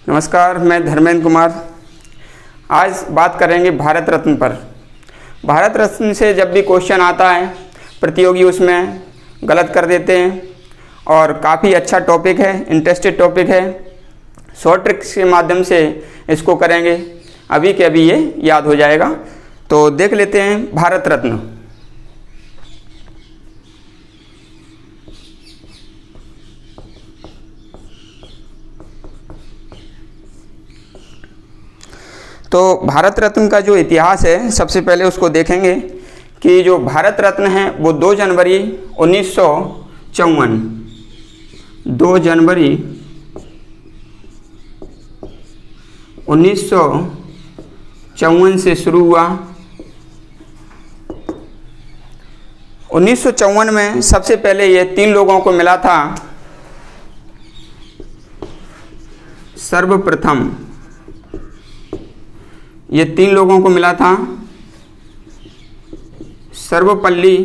नमस्कार, मैं धर्मेंद्र कुमार। आज बात करेंगे भारत रत्न पर। भारत रत्न से जब भी क्वेश्चन आता है प्रतियोगी उसमें गलत कर देते हैं और काफ़ी अच्छा टॉपिक है, इंटरेस्टेड टॉपिक है। शॉर्ट ट्रिक्स के माध्यम से इसको करेंगे, अभी के अभी ये याद हो जाएगा। तो देख लेते हैं भारत रत्न। तो भारत रत्न का जो इतिहास है सबसे पहले उसको देखेंगे कि जो भारत रत्न है वो 2 जनवरी 1954 2 जनवरी 1954 से शुरू हुआ। 1954 में सबसे पहले ये 3 लोगों को मिला था। सर्वप्रथम ये 3 लोगों को मिला था। सर्वपल्ली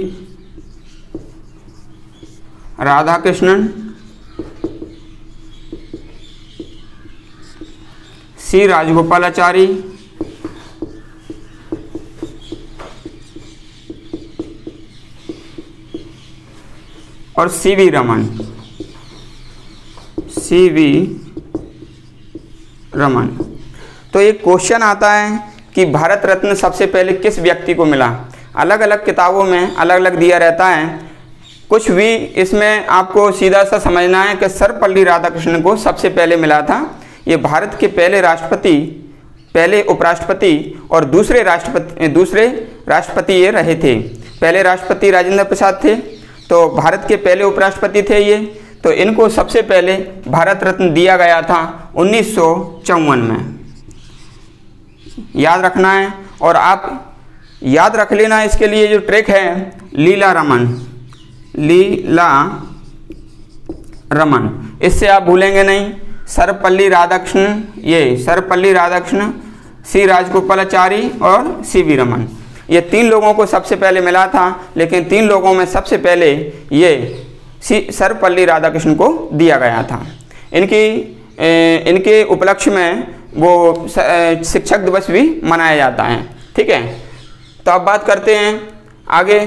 राधाकृष्णन, सी राजगोपालाचारी और सीवी रमन। तो एक क्वेश्चन आता है कि भारत रत्न सबसे पहले किस व्यक्ति को मिला। अलग अलग किताबों में अलग अलग दिया रहता है, कुछ भी इसमें आपको सीधा सा समझना है कि सर्वपल्ली राधाकृष्णन को सबसे पहले मिला था। ये भारत के पहले राष्ट्रपति, पहले उपराष्ट्रपति और दूसरे राष्ट्रपति ये रहे थे। पहले राष्ट्रपति राजेंद्र प्रसाद थे, तो भारत के पहले उपराष्ट्रपति थे ये। तो इनको सबसे पहले भारत रत्न दिया गया था 1954 में। याद रखना है और आप याद रख लेना। इसके लिए जो ट्रिक है, लीला रमन, इससे आप भूलेंगे नहीं। सर्वपल्ली राधाकृष्णन, सी राजगोपालाचारी और सीवी रमन, ये 3 लोगों को सबसे पहले मिला था। लेकिन 3 लोगों में सबसे पहले ये सर्वपल्ली राधाकृष्णन को दिया गया था। इनके उपलक्ष्य में वो शिक्षक दिवस भी मनाया जाता है। ठीक है, तो अब बात करते हैं आगे।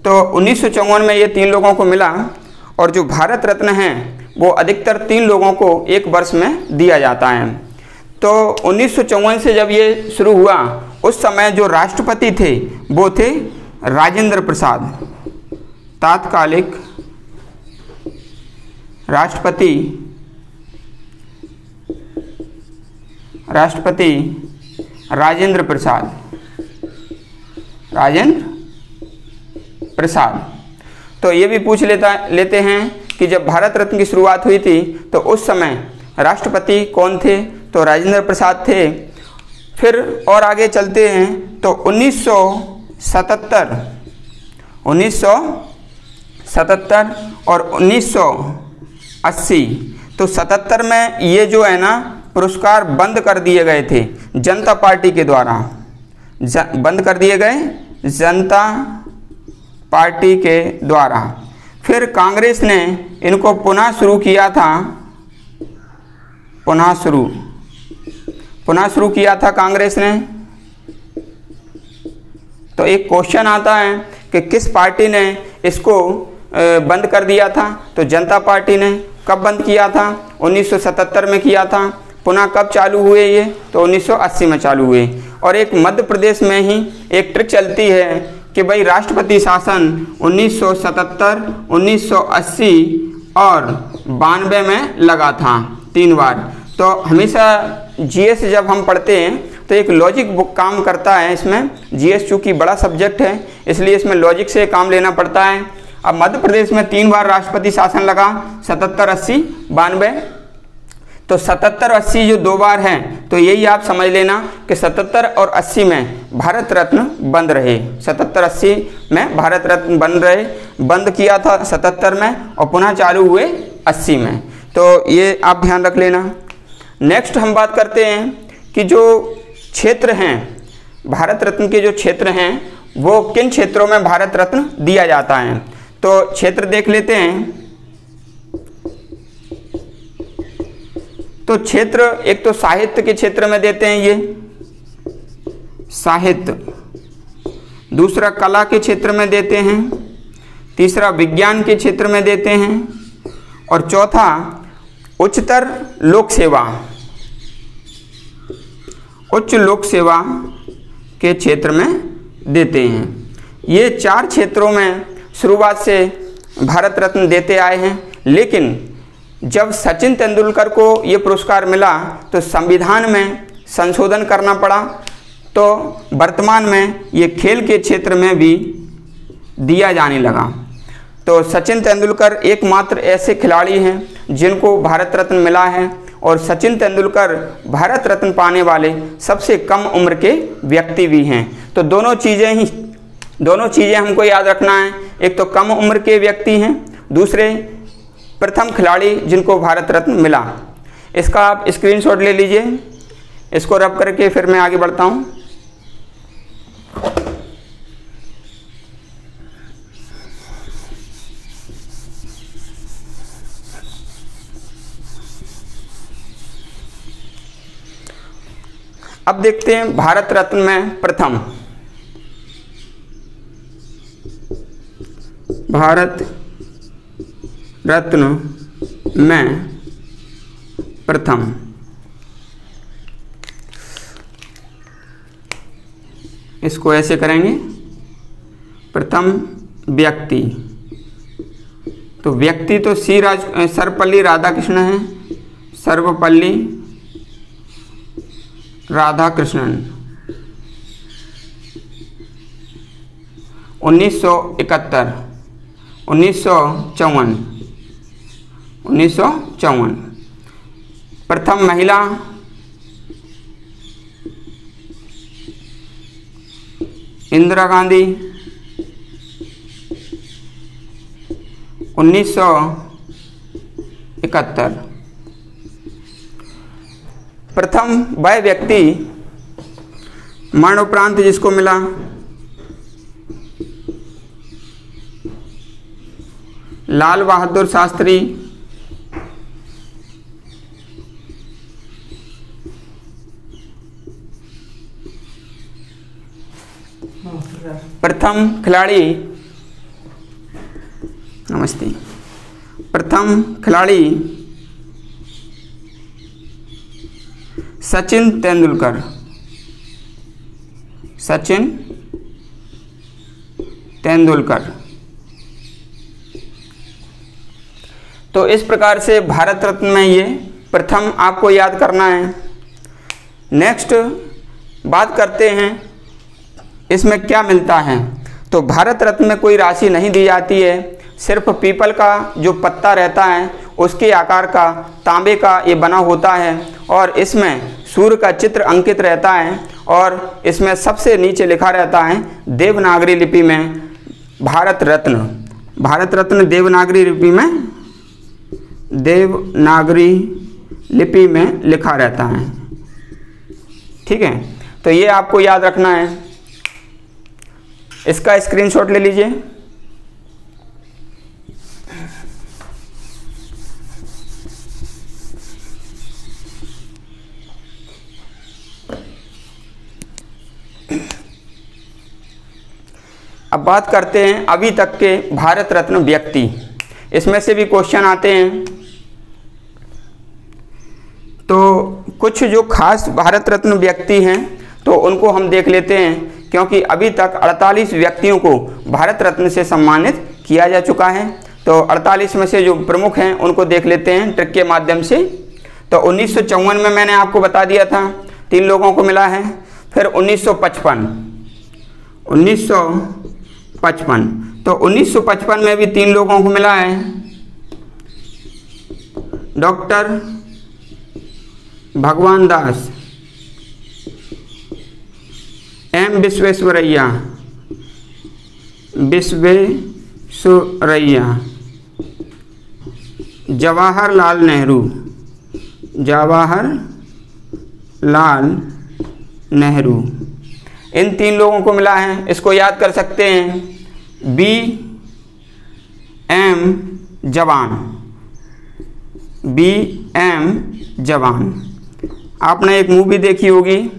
तो 1954 में ये 3 लोगों को मिला और जो भारत रत्न है वो अधिकतर 3 लोगों को एक वर्ष में दिया जाता है। तो 1954 से जब ये शुरू हुआ, उस समय जो राष्ट्रपति थे वो थे राजेंद्र प्रसाद। तात्कालिक राष्ट्रपति राजेंद्र प्रसाद। तो ये भी पूछ लेते हैं कि जब भारत रत्न की शुरुआत हुई थी तो उस समय राष्ट्रपति कौन थे। तो राजेंद्र प्रसाद थे। फिर और आगे चलते हैं तो 1977 और 1980। तो 77 में ये जो है ना पुरस्कार बंद कर दिए गए थे जनता पार्टी के द्वारा। बंद कर दिए गए जनता पार्टी के द्वारा। फिर कांग्रेस ने इनको पुनः शुरू किया था। पुनः शुरू किया था कांग्रेस ने। तो एक क्वेश्चन आता है कि किस पार्टी ने इसको बंद कर दिया था। तो जनता पार्टी ने। कब बंद किया था? 1977 में किया था। पुनः कब चालू हुए ये? तो 1980 में चालू हुए। और एक मध्य प्रदेश में ही एक ट्रिक चलती है कि भाई राष्ट्रपति शासन 1977, 1980 और 92 में लगा था 3 बार। तो हमेशा जीएस जब हम पढ़ते हैं तो एक लॉजिक बुक काम करता है इसमें। जीएस चूँकि बड़ा सब्जेक्ट है इसलिए इसमें लॉजिक से काम लेना पड़ता है। अब मध्य प्रदेश में 3 बार राष्ट्रपति शासन लगा, 77, 80, 92। तो 77, 80 जो 2 बार हैं, तो यही आप समझ लेना कि 77 और 80 में भारत रत्न बंद रहे। 77, 80 में भारत रत्न बंद किया था 77 में और पुनः चालू हुए 80 में। तो ये आप ध्यान रख लेना। नेक्स्ट हम बात करते हैं कि जो क्षेत्र हैं, भारत रत्न के जो क्षेत्र हैं वो किन क्षेत्रों में भारत रत्न दिया जाता है। तो क्षेत्र देख लेते हैं। तो क्षेत्र एक तो साहित्य के क्षेत्र में देते हैं ये साहित्य, दूसरा कला के क्षेत्र में देते हैं, तीसरा विज्ञान के क्षेत्र में देते हैं और चौथा उच्चतर लोक सेवा, उच्च लोक सेवा के क्षेत्र में देते हैं। ये 4 क्षेत्रों में शुरुआत से भारत रत्न देते आए हैं, लेकिन जब सचिन तेंदुलकर को ये पुरस्कार मिला तो संविधान में संशोधन करना पड़ा, तो वर्तमान में ये खेल के क्षेत्र में भी दिया जाने लगा। तो सचिन तेंदुलकर एकमात्र ऐसे खिलाड़ी हैं जिनको भारत रत्न मिला है और सचिन तेंदुलकर भारत रत्न पाने वाले सबसे कम उम्र के व्यक्ति भी हैं। तो दोनों चीज़ें हमको याद रखना है, एक तो कम उम्र के व्यक्ति हैं, दूसरे प्रथम खिलाड़ी जिनको भारत रत्न मिला। इसका आप स्क्रीनशॉट ले लीजिए, इसको रब करके फिर मैं आगे बढ़ता हूँ। अब देखते हैं भारत रत्न में प्रथम, भारत रत्न में प्रथम इसको ऐसे करेंगे, प्रथम व्यक्ति। तो व्यक्ति तो सर्वपल्ली राधाकृष्णन है, सर्वपल्ली राधाकृष्णन 1951, 1954। प्रथम महिला इंदिरा गांधी 1971। प्रथम वह व्यक्ति मरणोपरांत जिसको मिला लाल बहादुर शास्त्री 'प्रथम खिलाड़ी सचिन तेंदुलकर, सचिन तेंदुलकर। तो इस प्रकार से भारत रत्न में ये प्रथम आपको याद करना है। नेक्स्ट बात करते हैं इसमें क्या मिलता है। तो भारत रत्न में कोई राशि नहीं दी जाती है, सिर्फ पीपल का जो पत्ता रहता है उसके आकार का तांबे का ये बना होता है और इसमें सूर्य का चित्र अंकित रहता है और इसमें सबसे नीचे लिखा रहता है देवनागरी लिपि में भारत रत्न। भारत रत्न देवनागरी लिपि में लिखा रहता है। ठीक है, तो ये आपको याद रखना है, इसका स्क्रीनशॉट ले लीजिए। अब बात करते हैं अभी तक के भारत रत्न व्यक्ति, इसमें से भी क्वेश्चन आते हैं। तो कुछ जो खास भारत रत्न व्यक्ति हैं तो उनको हम देख लेते हैं, क्योंकि अभी तक 48 व्यक्तियों को भारत रत्न से सम्मानित किया जा चुका है। तो 48 में से जो प्रमुख हैं उनको देख लेते हैं ट्रिक के माध्यम से। तो 1954 में मैंने आपको बता दिया था 3 लोगों को मिला है। फिर 1955, तो 1955 में भी 3 लोगों को मिला है, डॉक्टर भगवान दास, एम विश्वेश्वरैया, जवाहरलाल नेहरू, इन 3 लोगों को मिला है। इसको याद कर सकते हैं, BM जवान, BM जवान। आपने एक मूवी देखी होगी,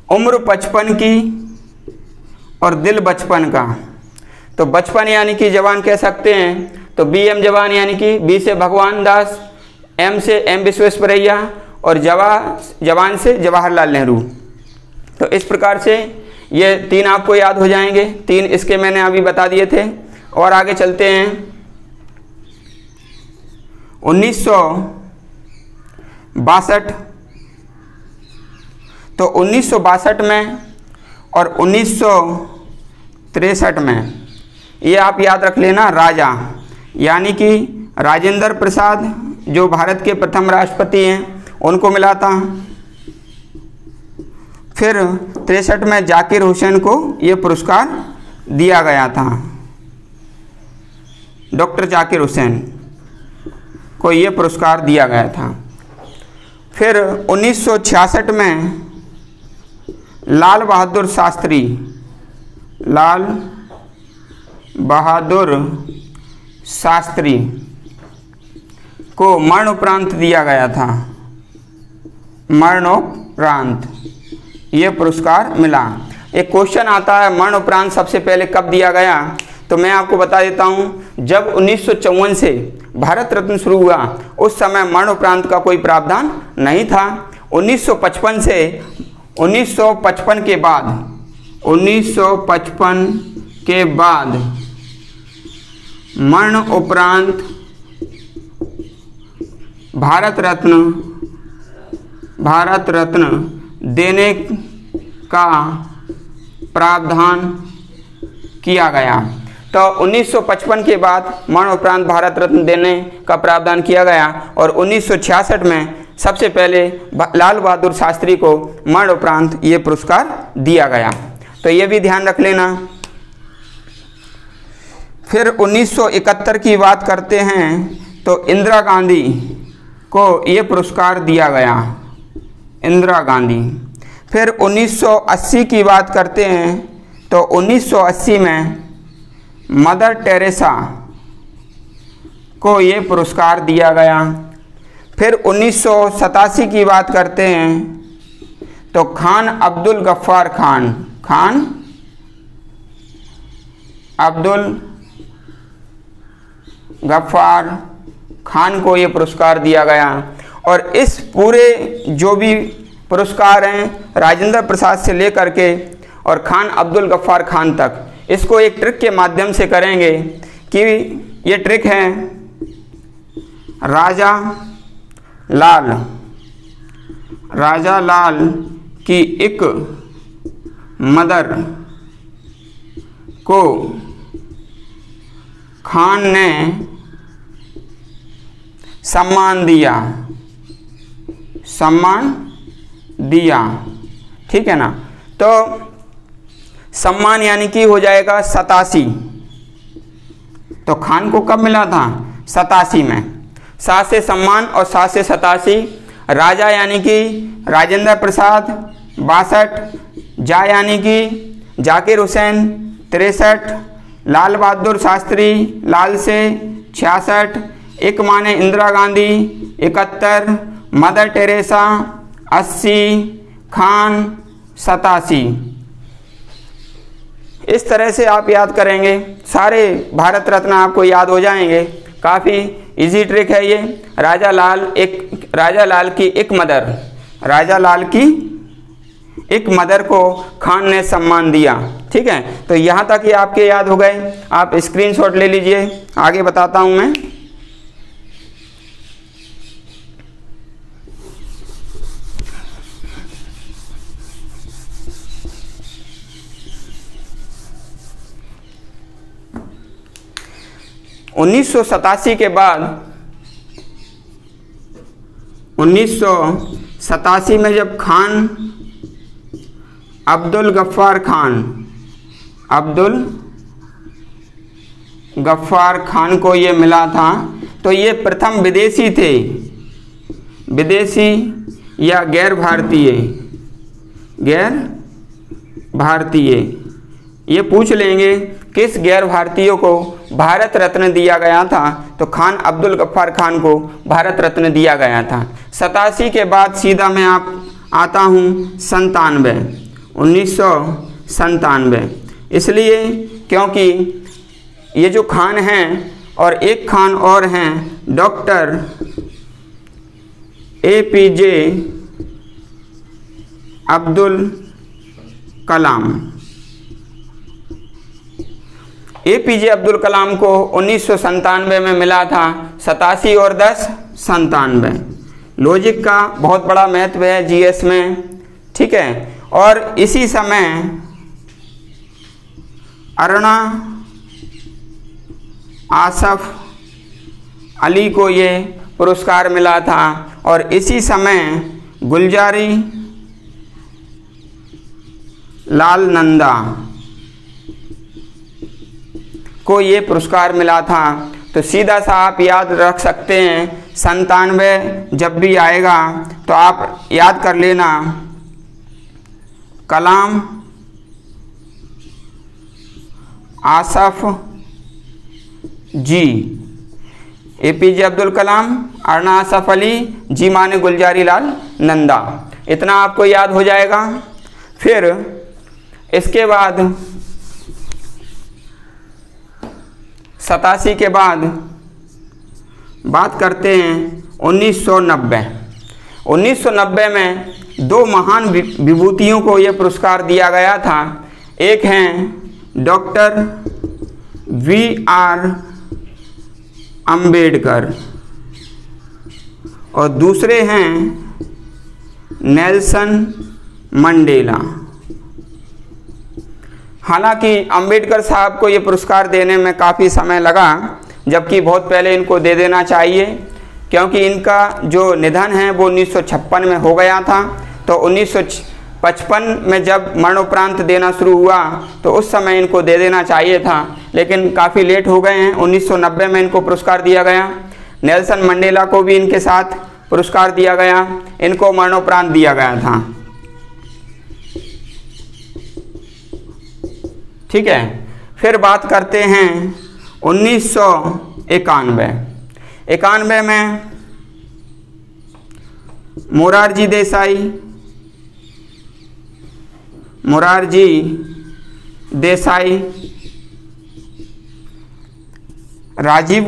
उम्र 55 की और दिल बचपन का। तो बचपन यानी कि जवान कह सकते हैं, तो BM जवान यानी कि B से भगवान दास, M से M विश्वेश्वरैया और जवान से जवाहरलाल नेहरू। तो इस प्रकार से ये 3 आपको याद हो जाएंगे। 3 इसके मैंने अभी बता दिए थे। और आगे चलते हैं। 1962, तो 1962 में और 1963 में ये आप याद रख लेना, राजा यानी कि राजेंद्र प्रसाद जो भारत के प्रथम राष्ट्रपति हैं उनको मिला था। फिर 63 में जाकिर हुसैन को ये पुरस्कार दिया गया था। डॉक्टर जाकिर हुसैन को ये पुरस्कार दिया गया था। फिर 1966 में लाल बहादुर शास्त्री को मरणोपरांत दिया गया था। मरणोपरांत ये पुरस्कार मिला। एक क्वेश्चन आता है मरणोपरांत सबसे पहले कब दिया गया, तो मैं आपको बता देता हूँ। जब 1954 से भारत रत्न शुरू हुआ उस समय मरणोपरांत का कोई प्रावधान नहीं था। 1955 से 1955 के बाद मरणोपरांत भारत रत्न देने का प्रावधान किया गया। तो 1955 के बाद मरणोपरांत भारत रत्न देने का प्रावधान किया गया और 1966 में सबसे पहले लाल बहादुर शास्त्री को मरणोपरांत ये पुरस्कार दिया गया। तो ये भी ध्यान रख लेना। फिर 1971 की बात करते हैं तो इंदिरा गांधी को ये पुरस्कार दिया गया, इंदिरा गांधी। फिर 1980 की बात करते हैं तो 1980 में मदर टेरेसा को ये पुरस्कार दिया गया। फिर 1987 की बात करते हैं तो खान अब्दुल गफ्फार खान को ये पुरस्कार दिया गया। और इस पूरे जो भी पुरस्कार हैं राजेंद्र प्रसाद से लेकर के और खान अब्दुल गफ्फार खान तक, इसको एक ट्रिक के माध्यम से करेंगे कि ये ट्रिक है राजा लाल की एक मदर को खान ने सम्मान दिया, ठीक है ना। तो सम्मान यानी कि हो जाएगा 87। तो खान को कब मिला था? 87 में। 7 से सम्मान और 7 से 87। राजा यानी कि राजेंद्र प्रसाद 62, जा यानी कि जाकिर हुसैन 63, लाल बहादुर शास्त्री लाल से 66, एक माने इंदिरा गांधी 71, मदर टेरेसा 80, खान 87। इस तरह से आप याद करेंगे, सारे भारत रत्न आपको याद हो जाएंगे। काफ़ी इजी ट्रिक है ये। राजा लाल की एक मदर को खान ने सम्मान दिया, ठीक है। तो यहाँ तक ये आपके याद हो गए। आप स्क्रीनशॉट ले लीजिए, आगे बताता हूँ मैं। उन्नीस के बाद 1987 में जब खान अब्दुल गफ्फार खान को ये मिला था, तो ये प्रथम विदेशी थे, विदेशी या गैर भारतीय। ये पूछ लेंगे किस गैर भारतीय को भारत रत्न दिया गया था, तो खान अब्दुल गफ्फार खान को भारत रत्न दिया गया था। 87 के बाद सीधा मैं आता हूँ 97, 1997, इसलिए क्योंकि ये जो खान हैं और एक खान और हैं doctor APJ Abdul Kalam. APJ Abdul Kalam को 1997 में मिला था 87 और 10 97। लॉजिक का बहुत बड़ा महत्व है GS में, ठीक है। और इसी समय अरुणा आसफ अली को ये पुरस्कार मिला था, और इसी समय गुलजारी लाल नंदा को ये पुरस्कार मिला था। तो सीधा सा आप याद रख सकते हैं 97 जब भी आएगा तो आप याद कर लेना कलाम, आसफ जी, APJ अब्दुल कलाम, अरुणा आसफ अली, जी माने गुलजारी लाल नंदा, इतना आपको याद हो जाएगा। फिर इसके बाद 87 के बाद बात करते हैं 1990। 1990 में दो महान विभूतियों को यह पुरस्कार दिया गया था। एक हैं डॉक्टर VR अंबेडकर और दूसरे हैं नेल्सन मंडेला। हालांकि अंबेडकर साहब को ये पुरस्कार देने में काफ़ी समय लगा, जबकि बहुत पहले इनको दे देना चाहिए, क्योंकि इनका जो निधन है वो 1956 में हो गया था। तो 1955 में जब मरणोपरांत देना शुरू हुआ तो उस समय इनको दे देना चाहिए था, लेकिन काफ़ी लेट हो गए हैं। 1990 में इनको पुरस्कार दिया गया। नेल्सन मंडेला को भी इनके साथ पुरस्कार दिया गया, इनको मरणोपरांत दिया गया था, ठीक है। फिर बात करते हैं 1991 में मोरारजी देसाई, राजीव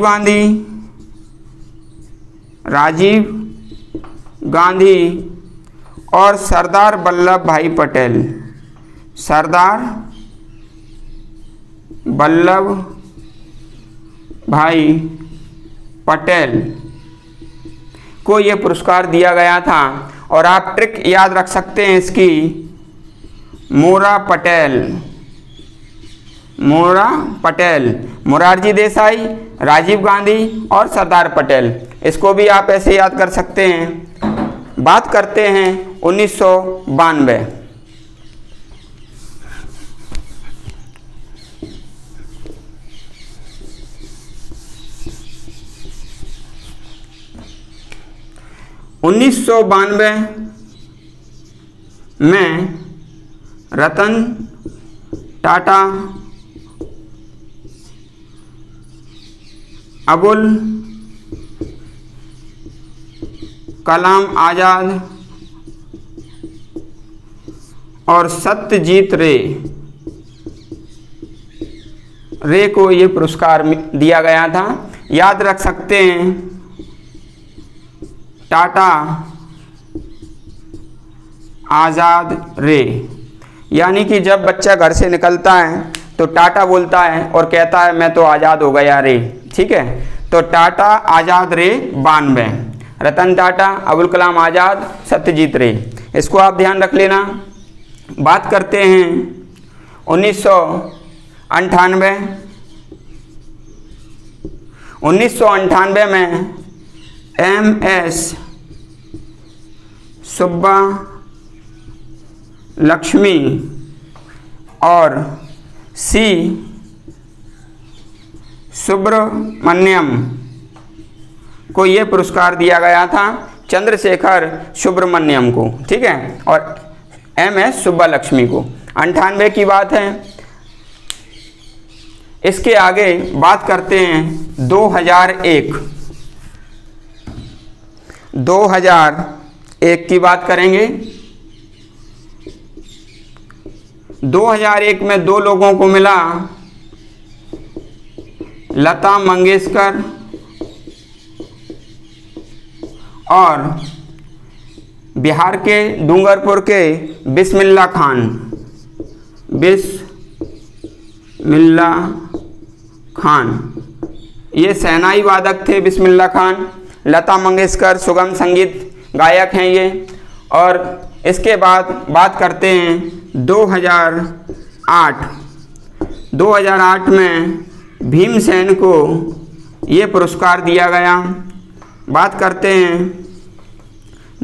गांधी और सरदार वल्लभ भाई पटेल को ये पुरस्कार दिया गया था। और आप ट्रिक याद रख सकते हैं इसकी, मोरा पटेल, मोरारजी देसाई, राजीव गांधी और सरदार पटेल, इसको भी आप ऐसे याद कर सकते हैं। बात करते हैं 1992। 1992 में रतन टाटा, अबुल कलाम आज़ाद और सत्यजीत रे को ये पुरस्कार दिया गया था। याद रख सकते हैं टाटा, आज़ाद, रे, यानी कि जब बच्चा घर से निकलता है तो टाटा बोलता है और कहता है मैं तो आज़ाद हो गया रे, ठीक है। तो टाटा, आज़ाद, रे 92, रतन टाटा, अबुल कलाम आज़ाद, सत्यजीत रे, इसको आप ध्यान रख लेना। बात करते हैं 1998। 1998 में MS सुब्बा लक्ष्मी और C सुब्रमण्यम को ये पुरस्कार दिया गया था, चंद्रशेखर सुब्रमण्यम को, ठीक है, और MS सुब्बा लक्ष्मी को। 98 की बात है। इसके आगे बात करते हैं 2001 की बात करेंगे। 2001 में दो लोगों को मिला, लता मंगेशकर और बिहार के डूंगरपुर के बिस्मिल्लाह खान। ये शहनाई वादक थे बिस्मिल्लाह खान। लता मंगेशकर सुगम संगीत गायक हैं ये। और इसके बाद बात करते हैं 2008 में भीमसेन को ये पुरस्कार दिया गया। बात करते हैं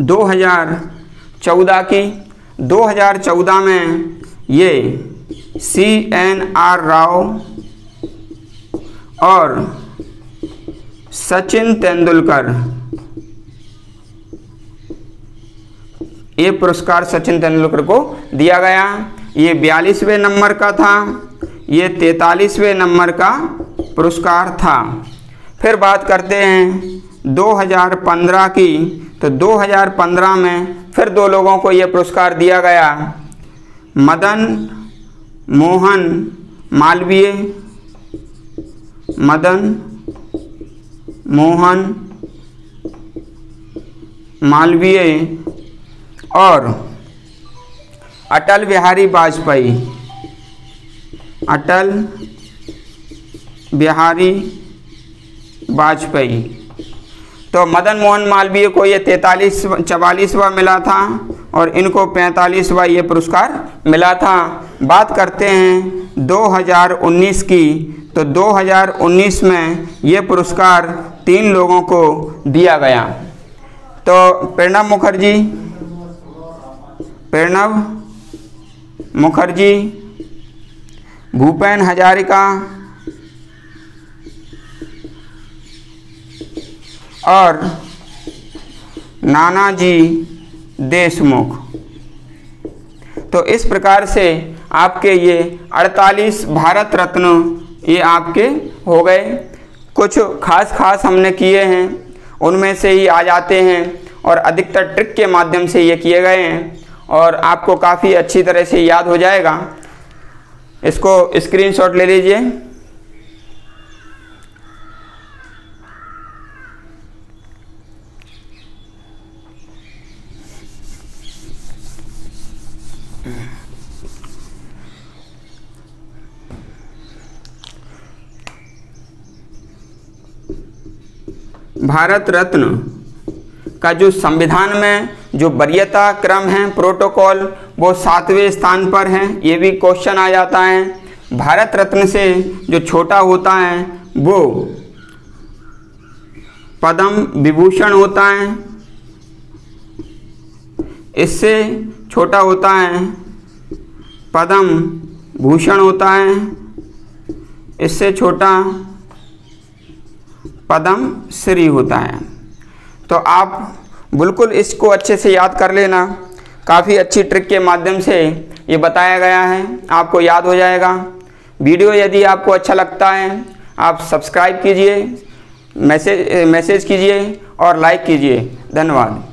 2014 की। 2014 में ये CNR राव और सचिन तेंदुलकर, ये पुरस्कार सचिन तेंदुलकर को दिया गया। ये 42वें नंबर का था, ये 43वें नंबर का पुरस्कार था। फिर बात करते हैं 2015 की। तो 2015 में फिर दो लोगों को ये पुरस्कार दिया गया, मदन मोहन मालवीय और अटल बिहारी वाजपेयी। तो मदन मोहन मालवीय को ये 44वां मिला था और इनको 45वां ये पुरस्कार मिला था। बात करते हैं 2019 की। तो 2019 में ये पुरस्कार 3 लोगों को दिया गया। तो प्रणब मुखर्जी, भूपेन हजारिका और नानाजी देशमुख। तो इस प्रकार से आपके ये 48 भारत रत्न ये आपके हो गए। कुछ खास हमने किए हैं, उनमें से ही आ जाते हैं और अधिकतर ट्रिक के माध्यम से ये किए गए हैं और आपको काफ़ी अच्छी तरह से याद हो जाएगा। इसको स्क्रीनशॉट ले लीजिए। भारत रत्न का जो संविधान में जो वरीयता क्रम है, प्रोटोकॉल, वो 7वें स्थान पर है। ये भी क्वेश्चन आ जाता है। भारत रत्न से जो छोटा होता है वो पद्म विभूषण होता है, इससे छोटा होता है पद्म भूषण होता है, इससे छोटा पद्म श्री होता है। तो आप बिल्कुल इसको अच्छे से याद कर लेना। काफ़ी अच्छी ट्रिक के माध्यम से ये बताया गया है, आपको याद हो जाएगा। वीडियो यदि आपको अच्छा लगता है आप सब्सक्राइब कीजिए, मैसेज कीजिए और लाइक कीजिए। धन्यवाद।